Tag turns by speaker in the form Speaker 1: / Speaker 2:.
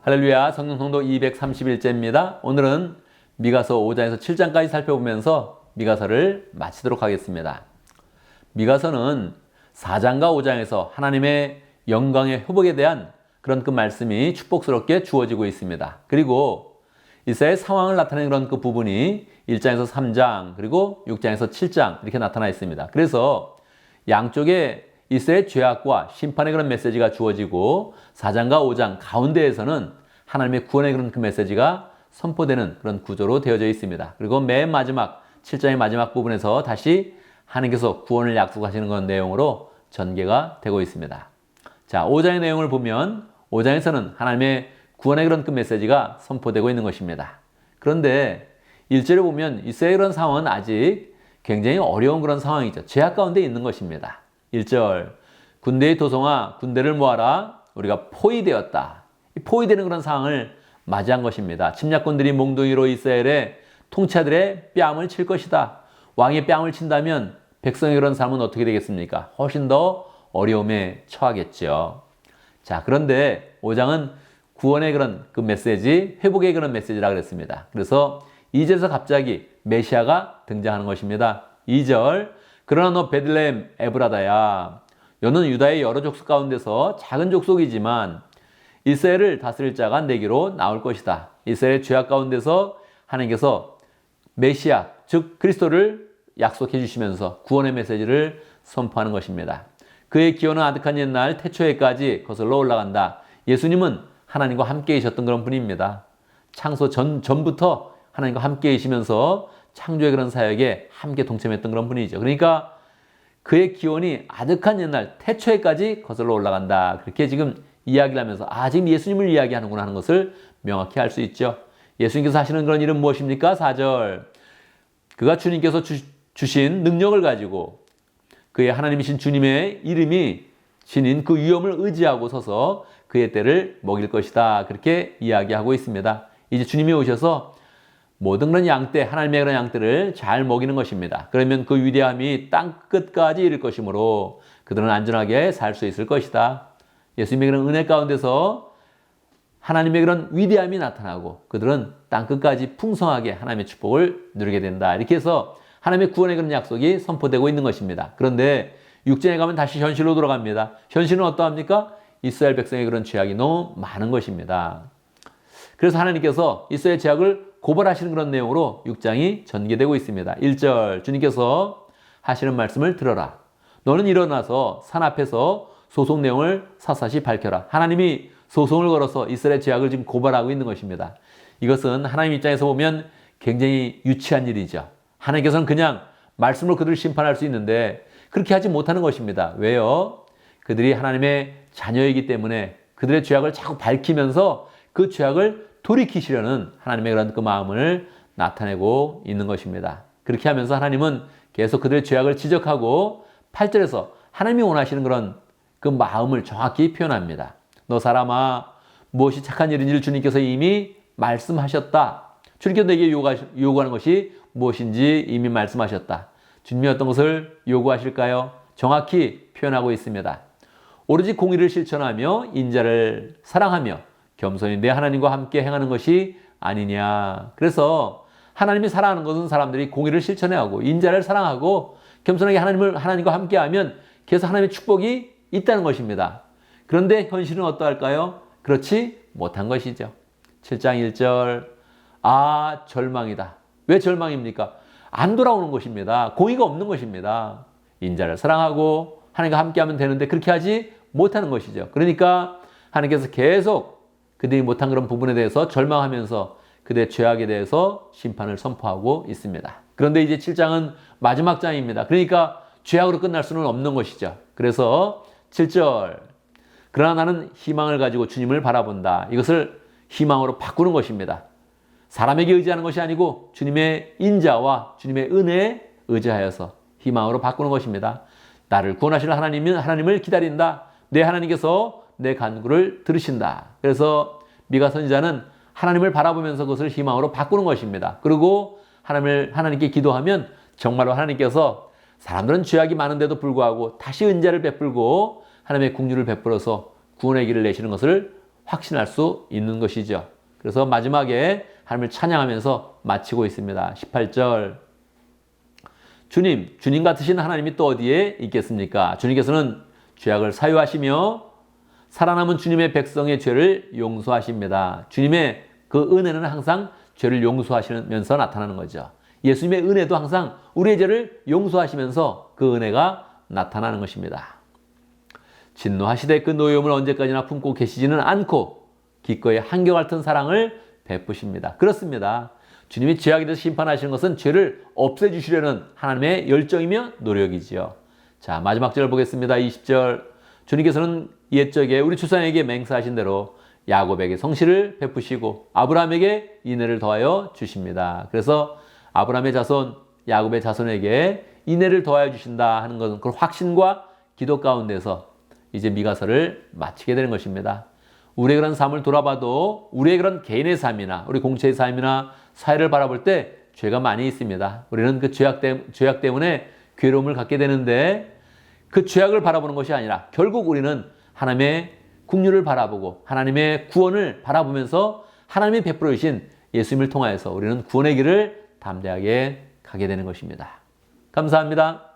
Speaker 1: 할렐루야, 성령 성도 231제입니다. 오늘은 미가서 5장에서 7장까지 살펴보면서 미가서를 마치도록 하겠습니다. 미가서는 4장과 5장에서 하나님의 영광의 회복에 대한 그런 그 말씀이 축복스럽게 주어지고 있습니다. 그리고 이스라엘 상황을 나타내는 그런 그 부분이 1장에서 3장 그리고 6장에서 7장 이렇게 나타나 있습니다. 그래서 양쪽에 이스라엘 죄악과 심판의 그런 메시지가 주어지고 4장과 5장 가운데에서는 하나님의 구원의 그런 그 메시지가 선포되는 그런 구조로 되어져 있습니다. 그리고 맨 마지막 7장의 마지막 부분에서 다시 하나님께서 구원을 약속하시는 그런 내용으로 전개가 되고 있습니다. 자, 5장의 내용을 보면 5장에서는 하나님의 구원의 그런 그 메시지가 선포되고 있는 것입니다. 그런데 1절에 보면 이스라엘 그런 상황은 아직 굉장히 어려운 그런 상황이죠. 죄악 가운데 있는 것입니다. 1절, 군대의 도성아 군대를 모아라, 우리가 포위되었다. 포위되는 그런 상황을 맞이한 것입니다. 침략군들이 몽둥이로 이스라엘의 통치자들의 뺨을 칠 것이다. 왕의 뺨을 친다면 백성의 그런 삶은 어떻게 되겠습니까? 훨씬 더 어려움에 처하겠죠. 자, 그런데 5장은 구원의 그런 그 메시지, 회복의 그런 메시지라 그랬습니다. 그래서 2절에서 갑자기 메시아가 등장하는 것입니다. 2절, 그러나 너 베들레헴 에브라다야, 너는 유다의 여러 족속 가운데서 작은 족속이지만 이스라엘을 다스릴 자가 내게로 나올 것이다. 이스라엘 죄악 가운데서 하나님께서 메시아, 즉 그리스도를 약속해 주시면서 구원의 메시지를 선포하는 것입니다. 그의 기원은 아득한 옛날 태초에까지 거슬러 올라간다. 예수님은 하나님과 함께 계셨던 그런 분입니다. 창조 전부터 하나님과 함께 계시면서 창조의 그런 사역에 함께 동참했던 그런 분이죠. 그러니까 그의 기원이 아득한 옛날 태초에까지 거슬러 올라간다. 그렇게 지금 이야기를 하면서 지금 예수님을 이야기하는구나 하는 것을 명확히 알 수 있죠. 예수님께서 하시는 그런 일은 무엇입니까? 4절, 그가 주님께서 주신 능력을 가지고 그의 하나님이신 주님의 이름이 지닌 그 위엄을 의지하고 서서 그의 때를 먹일 것이다. 그렇게 이야기하고 있습니다. 이제 주님이 오셔서 모든 그런 양떼, 하나님의 그런 양떼를 잘 먹이는 것입니다. 그러면 그 위대함이 땅 끝까지 이를 것이므로 그들은 안전하게 살 수 있을 것이다. 예수님의 그런 은혜 가운데서 하나님의 그런 위대함이 나타나고 그들은 땅 끝까지 풍성하게 하나님의 축복을 누리게 된다. 이렇게 해서 하나님의 구원의 그런 약속이 선포되고 있는 것입니다. 그런데 6장에 가면 다시 현실로 돌아갑니다. 현실은 어떠합니까? 이스라엘 백성의 그런 죄악이 너무 많은 것입니다. 그래서 하나님께서 이스라엘 죄악을 고발하시는 그런 내용으로 6장이 전개되고 있습니다. 1절, 주님께서 하시는 말씀을 들어라. 너는 일어나서 산 앞에서 소송 내용을 사사시 밝혀라. 하나님이 소송을 걸어서 이스라엘 죄악을 지금 고발하고 있는 것입니다. 이것은 하나님 입장에서 보면 굉장히 유치한 일이죠. 하나님께서는 그냥 말씀으로 그들을 심판할 수 있는데 그렇게 하지 못하는 것입니다. 왜요? 그들이 하나님의 자녀이기 때문에 그들의 죄악을 자꾸 밝히면서 그 죄악을 돌이키시려는 하나님의 그런 그 마음을 나타내고 있는 것입니다. 그렇게 하면서 하나님은 계속 그들의 죄악을 지적하고 8절에서 하나님이 원하시는 그런 그 마음을 정확히 표현합니다. 너 사람아, 무엇이 착한 일인지를 주님께서 이미 말씀하셨다. 주님께서 내게 요구하는 것이 무엇인지 이미 말씀하셨다. 주님이 어떤 것을 요구하실까요? 정확히 표현하고 있습니다. 오로지 공의를 실천하며 인자를 사랑하며 겸손히 내 하나님과 함께 행하는 것이 아니냐. 그래서 하나님이 사랑하는 것은 사람들이 공의를 실천해야 하고 인자를 사랑하고 겸손하게 하나님과 함께하면 계속 하나님의 축복이 있다는 것입니다. 그런데 현실은 어떠할까요? 그렇지 못한 것이죠. 7장 1절, 절망이다. 왜 절망입니까? 안 돌아오는 것입니다. 공의가 없는 것입니다. 인자를 사랑하고 하나님과 함께하면 되는데 그렇게 하지 못하는 것이죠. 그러니까 하나님께서 계속 그들이 못한 그런 부분에 대해서 절망하면서 그들의 죄악에 대해서 심판을 선포하고 있습니다. 그런데 이제 7장은 마지막 장입니다. 그러니까 죄악으로 끝날 수는 없는 것이죠. 그래서 7절, 그러나 나는 희망을 가지고 주님을 바라본다. 이것을 희망으로 바꾸는 것입니다. 사람에게 의지하는 것이 아니고 주님의 인자와 주님의 은혜에 의지하여서 희망으로 바꾸는 것입니다. 나를 구원하실 하나님을 기다린다. 내 하나님께서 내 간구를 들으신다. 그래서 미가 선지자는 하나님을 바라보면서 그것을 희망으로 바꾸는 것입니다. 그리고 하나님께 기도하면 정말로 하나님께서 사람들은 죄악이 많은데도 불구하고 다시 은혜를 베풀고 하나님의 긍휼을 베풀어서 구원의 길을 내시는 것을 확신할 수 있는 것이죠. 그래서 마지막에 하나님을 찬양하면서 마치고 있습니다. 18절. 주님 같으신 하나님이 또 어디에 있겠습니까? 주님께서는 죄악을 사유하시며 살아남은 주님의 백성의 죄를 용서하십니다. 주님의 그 은혜는 항상 죄를 용서하시면서 나타나는 거죠. 예수님의 은혜도 항상 우리의 죄를 용서하시면서 그 은혜가 나타나는 것입니다. 진노하시되 그 노여움을 언제까지나 품고 계시지는 않고 기꺼이 한결 같은 사랑을 베푸십니다. 그렇습니다. 주님이 죄악에 대해서 심판하시는 것은 죄를 없애주시려는 하나님의 열정이며 노력이지요. 자, 마지막 절 보겠습니다. 20절. 주님께서는 옛적에 우리 조상에게 맹세하신 대로 야곱에게 성실을 베푸시고 아브라함에게 인애를 더하여 주십니다. 그래서 아브라함의 자손, 야곱의 자손에게 인애를 더하여 주신다 하는 것은 그 확신과 기도 가운데서 이제 미가서를 마치게 되는 것입니다. 우리의 그런 삶을 돌아봐도 우리의 그런 개인의 삶이나 우리 공체의 삶이나 사회를 바라볼 때 죄가 많이 있습니다. 우리는 그 죄악 때문에 괴로움을 갖게 되는데 그 죄악을 바라보는 것이 아니라 결국 우리는 하나님의 국률을 바라보고 하나님의 구원을 바라보면서 하나님이 베풀어 주신 예수님을 통하여서 우리는 구원의 길을 담대하게 가게 되는 것입니다. 감사합니다.